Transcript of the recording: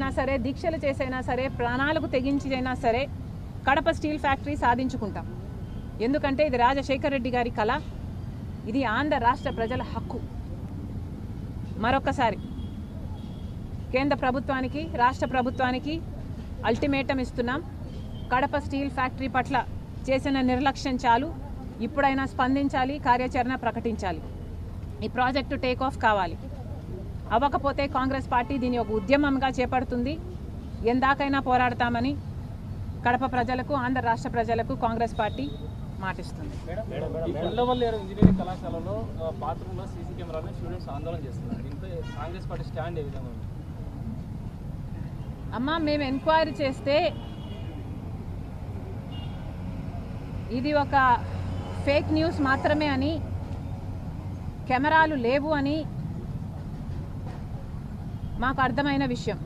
చేసైనా సరే, దీక్షలు చేసైనా సరే, ప్రాణాలకు తెగించైనా సరే కడప స్టీల్ ఫ్యాక్టరీ సాధించుకుంటాం. ఎందుకంటే ఇది రాజశేఖర్ రెడ్డి గారి కళ, ఇది ఆంధ్ర రాష్ట్ర ప్రజల హక్కు. మరొకసారి కేంద్ర ప్రభుత్వానికి, రాష్ట్ర ప్రభుత్వానికి అల్టిమేటం ఇస్తున్నాం. కడప స్టీల్ ఫ్యాక్టరీ పట్ల చేసిన నిర్లక్ష్యం చాలు. ఇప్పుడైనా స్పందించాలి, కార్యాచరణ ప్రకటించాలి. ఈ ప్రాజెక్టు టేక్ ఆఫ్ కావాలి. అవ్వకపోతే కాంగ్రెస్ పార్టీ దీన్ని ఒక ఉద్యమంగా చేపడుతుంది. ఎందాకైనా పోరాడతామని కడప ప్రజలకు, ఆంధ్ర రాష్ట్ర ప్రజలకు కాంగ్రెస్ పార్టీ మాటిస్తుంది. ఇంజనీరింగ్ కళాశాలలో బాత్రూంలో సీసీ కెమెరాలను స్టూడెంట్స్ ఆందోళన చేస్తున్నారు. దీనిపై కాంగ్రెస్ పార్టీ స్టాండ్ ఏ విధంగా ఉంది? అమ్మా, మేము ఎంక్వైరీ చేస్తే ఇది ఒక ఫేక్ న్యూస్ మాత్రమే అని, కెమెరాలు లేవు అని మాకు అర్థమైన విషయం.